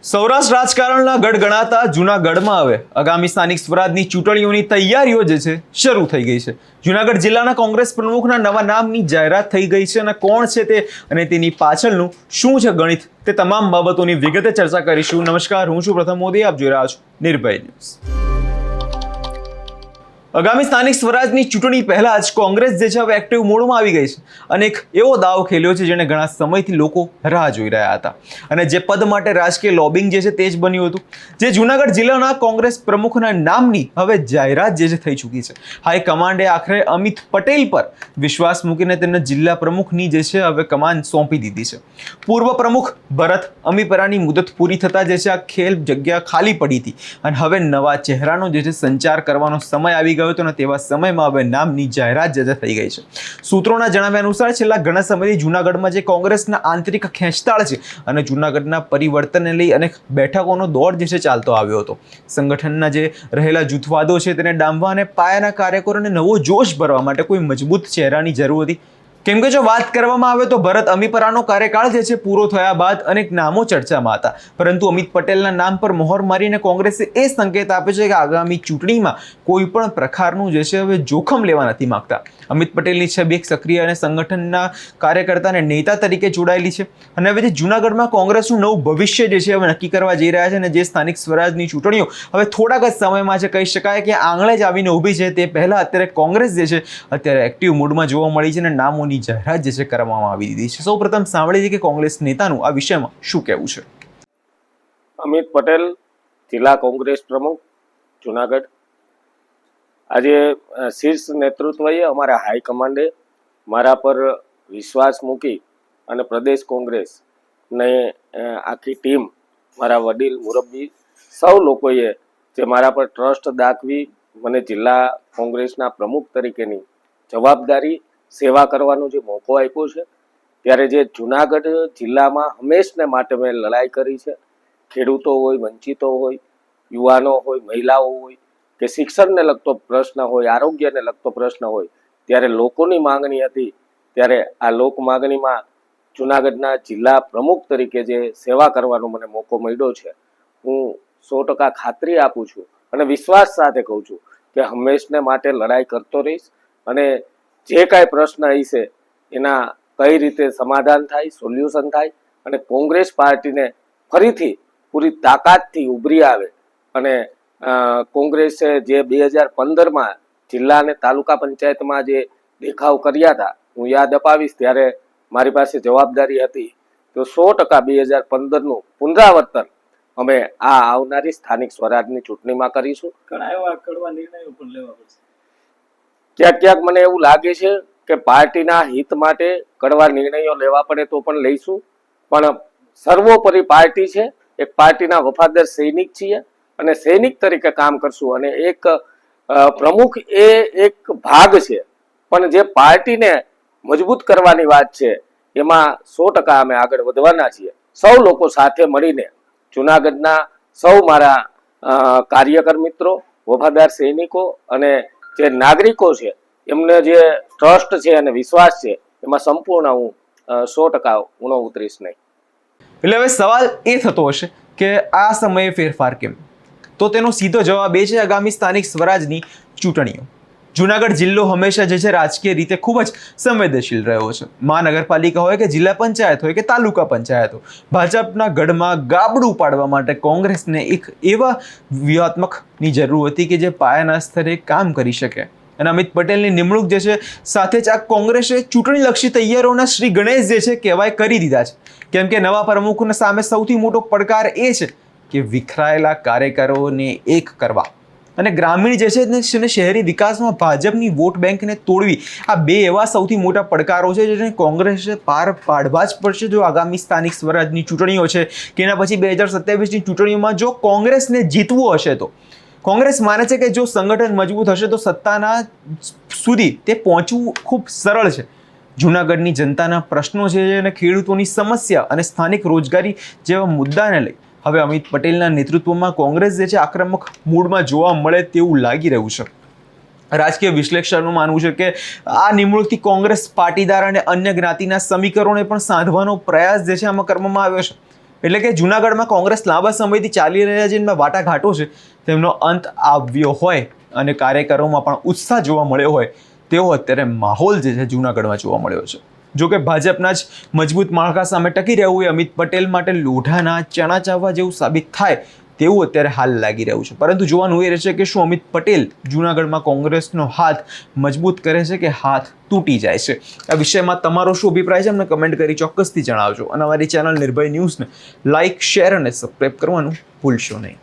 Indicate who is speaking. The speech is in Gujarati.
Speaker 1: સૌરાષ્ટ્ર રાજકારણના ગઢ ગણાતા જૂનાગઢમાં હવે આગામી સ્થાનિક સ્વરાજની ચૂંટણીઓની તૈયારીઓ જે છે શરૂ થઈ ગઈ છે। જૂનાગઢ જિલ્લાના કોંગ્રેસ પ્રમુખના નવા નામની જાહેરાત થઈ ગઈ છે અને કોણ છે તે અને તેની પાછળનું શું છે ગણિત તે તમામ બાબતોની વિગતે ચર્ચા કરીશું। નમસ્કાર, હું છું પ્રથમ મોદી, આપ જોઈ રહ્યા છો નિર્ભય ન્યૂઝ। આગામી સ્થાનિક સ્વરાજની ચૂંટણી પહેલા જ કોંગ્રેસ જે છે હવે એક્ટિવ મોડમાં આવી ગઈ છે અને એક એવો દાવ ખેલ્યો છે જેને ઘણા સમયથી લોકો રાહ જોઈ રહ્યા હતા અને જે પદ માટે રાજકીય લોબિંગ જે છે તે જ બન્યું હતું। જે જૂનાગઢ જિલ્લાના કોંગ્રેસ પ્રમુખના નામની હવે જાહેરાત જે છે થઈ ચૂકી છે। હાઈકમાન્ડે આખરે અમિત પટેલ પર વિશ્વાસ મૂકીને તેમને જિલ્લા પ્રમુખની જે છે હવે કમાન સોંપી દીધી છે। પૂર્વ પ્રમુખ ભરત અમીપરાની મુદત પૂરી થતા જે છે આ ખેલ જગ્યા ખાલી પડી હતી અને હવે નવા ચહેરાનો જે છે સંચાર કરવાનો સમય આવી ગયો હતો અને તેવા સમયમાં હવે નામની જાહેરાત જે થઈ ગઈ છે। સૂત્રોના જણાવ્યા અનુસાર છેલ્લા ઘણા સમયથી જૂનાગઢમાં જે કોંગ્રેસના આંતરિક ખેંચતાળ છે અને જૂનાગઢના પરિવર્તનને લઈ અનેક બેઠકોનો દોર જે છે ચાલતો આવ્યો હતો। સંગઠનના જે રહેલા જૂથવાદો છે તેને ડામવા અને પાયાના કાર્યકરોને નવો જોશ ભરવા માટે કોઈ મજબૂત ચહેરાની જરૂર હતી। કેમ કે જો વાત કરવામાં આવે તો ભરત અમીપરાનો કાર્યકાળ જે છે પૂરો થયા બાદ અનેક નામો ચર્ચામાં હતા, પરંતુ અમિત પટેલના નામ પર મોહર મારીને કોંગ્રેસે એ સંકેત આપ્યો છે કે આગામી ચૂંટણીમાં કોઈ પણ પ્રકારનું જે છે હવે જોખમ લેવા નથી માંગતા। અમિત પટેલની છબી એક સક્રિય અને સંગઠનના કાર્યકર્તા અને નેતા તરીકે જોડાયેલી છે અને હવે જે જૂનાગઢમાં કોંગ્રેસનું નવું ભવિષ્ય જે છે હવે નક્કી કરવા જઈ રહ્યા છે અને જે સ્થાનિક સ્વરાજની ચૂંટણીઓ હવે થોડાક જ સમયમાં છે, કહી શકાય કે આંગળે જ આવીને ઊભી છે, તે પહેલા અત્યારે કોંગ્રેસ જે છે અત્યારે એક્ટિવ મૂડમાં જોવા મળી છે અને નામોની જાહેરાત જે છે કરવામાં આવી દીધી છે। સૌપ્રથમ સાંભળીએ કે કોંગ્રેસ નેતાનું આ વિષયમાં શું કહેવું છે।
Speaker 2: અમિત પટેલ, જિલ્લા કોંગ્રેસ પ્રમુખ જુનાગઢ। આજે શીર્ષ નેતૃત્વએ અમારા હાઈકમાન્ડે મારા પર વિશ્વાસ મૂકી અને પ્રદેશ કોંગ્રેસ ને આખી ટીમ, મારા વડીલ મુરબ્બી સૌ લોકોએ જે મારા પર ટ્રસ્ટ દાખવી મને જિલ્લા કોંગ્રેસના પ્રમુખ તરીકેની જવાબદારી સેવા કરવાનો જે મોકો આપ્યો છે, ત્યારે જે જુનાગઢ જિલ્લામાં હંમેશને માટે મેં લડાઈ કરી છે। ખેડૂતો હોય, વંચિતો હોય, યુવાનો હોય, મહિલાઓ હોય કે શિક્ષણને લગતો પ્રશ્ન હોય, આરોગ્યને લગતો પ્રશ્ન હોય, ત્યારે લોકોની માંગણી હતી, ત્યારે આ લોક માંગણીમાં જુનાગઢના જિલ્લા પ્રમુખ તરીકે જે સેવા કરવાનો મને મોકો મળ્યો છે, હું 100% ખાતરી આપું છું અને વિશ્વાસ સાથે કહું છું કે હંમેશને માટે લડાઈ કરતો રહીશ અને જે કાંઈ પ્રશ્ન હશે એના કઈ રીતે સમાધાન થાય, સોલ્યુશન થાય અને કોંગ્રેસ પાર્ટીને ફરીથી પૂરી તાકાતથી ઉભરી આવે અને કોંગ્રેસે જે 2015માં જિલ્લા અને તાલુકા પંચાયતમાં જે દેખાવ કર્યા હતા, હું યાદ અપાવીશ ત્યારે મારી પાસે જવાબદારી હતી, તો 100% 2015નું પુનરાવર્તન અમે આ આવનારી સ્થાનિક સ્વરાજની ચૂંટણીમાં કરીશું।
Speaker 3: ઘણા એવા કડવા નિર્ણયો પણ લેવા પડશે।
Speaker 2: ક્યાંક ક્યાંક મને એવું લાગે છે કે પાર્ટીના હિત માટે કડવા નિર્ણયો લેવા પડે તો પણ લઈશું, પણ સર્વોપરી પાર્ટી છે, એક પાર્ટીના વફાદાર સૈનિક છીએ અને સૈનિક તરીકે કામ કરશું અને એક પ્રમુખ એ એક ભાગ છે, પણ જે પાર્ટીને મજબૂત કરવાની વાત છે એમાં 100% અમે આગળ વધવાના છીએ। સૌ લોકો સાથે મળીને જુનાગઢના સૌ મારા કાર્યકર મિત્રો, વફાદાર સૈનિકો અને જે નાગરિકો છે એમને જે ટ્રસ્ટ છે અને વિશ્વાસ છે એમાં સંપૂર્ણ હું 100% ઊણો ઉતરીશ નહીં।
Speaker 1: એટલે હવે સવાલ એ થતો હશે કે આ સમયે ફેરફાર કેમ? તો તેનો સીધો જવાબ એ છે આગામી સ્થાનિક સ્વરાજની ચૂંટણીઓ। જૂનાગઢ જિલ્લો હંમેશા જે છે રાજકીય રીતે ખૂબ જ સંવેદનશીલ રહ્યો છે। મહાનગરપાલિકા હોય કે જિલ્લા પંચાયત હોય કે તાલુકા પંચાયત હોય, ભાજપના ગઢમાં ગાબડું પાડવા માટે કોંગ્રેસને એક એવા વ્યૂહાત્મકની જરૂર હતી કે જે પાયાના સ્તરે કામ કરી શકે અને અમિત પટેલની નિમણૂક જે છે સાથે જ આ કોંગ્રેસે ચૂંટણીલક્ષી તૈયારીઓના શ્રી ગણેશ જે છે કહેવાય કરી દીધા છે, કેમ કે નવા પ્રમુખના સામે સૌથી મોટો પડકાર એ છે કે વિખરાયેલા કાર્યકરોને એક કરવા અને ગ્રામીણ જે છે ને શહેરી વિકાસમાં ભાજપની વોટ બેંકને તોડવી, આ બે એવા સૌથી મોટા પડકારો છે જેને કોંગ્રેસે પાર પાડવા જ પડશે જો આગામી સ્થાનિક સ્વરાજની ચૂંટણીઓ છે કે એના પછી 2027ની ચૂંટણીઓમાં જો કોંગ્રેસને જીતવું હશે તો કોંગ્રેસ માને છે કે જો સંગઠન મજબૂત હશે તો સત્તાના સુધી તે પહોંચવું ખૂબ સરળ છે। જૂનાગઢની જનતાના પ્રશ્નો છે અને ખેડૂતોની સમસ્યા અને સ્થાનિક રોજગારી જેવા મુદ્દાને લઈ હવે અમિત પટેલના નેતૃત્વમાં કોંગ્રેસ જે છે આક્રમક મૂડમાં જોવા મળે તેવું લાગી રહ્યું છે। રાજકીય વિશ્લેષકનું માનવું છે કે આ નિમણૂકથી કોંગ્રેસ પાટીદાર અને અન્ય જ્ઞાતિના સમીકરણોને પણ સાધવાનો પ્રયાસ જે છે આમાં કરવામાં આવ્યો છે। એટલે કે જૂનાગઢમાં કોંગ્રેસ લાંબા સમયથી ચાલી રહ્યા જે એમના વાટાઘાટો છે તેમનો અંત આવ્યો હોય અને કાર્યકરોમાં પણ ઉત્સાહ જોવા મળ્યો હોય તેવો અત્યારે માહોલ જે છે જૂનાગઢમાં જોવા મળ્યો છે. જો કે ભાજપના જ મજબૂત માળખા સામે ટકી રહેવું એ અમિત પટેલ માટે લોઢાના ચણા ચાવવા જેવું સાબિત થાય તેવું અત્યારે હાલ લાગી રહ્યું છે. પરંતુ જોવાનું એ રહેશે કે શું અમિત પટેલ જૂનાગઢમાં કોંગ્રેસનો હાથ મજબૂત કરે છે કે હાથ તૂટી જાય છે. આ વિષયમાં તમારો શું અભિપ્રાય છે અમને કમેન્ટ કરી ચોક્કસથી જણાવજો અને અમારી ચેનલ નિર્ભય ન્યૂઝને લાઇક, શેર અને સબસ્ક્રાઈબ કરવાનું ભૂલશો નહીં.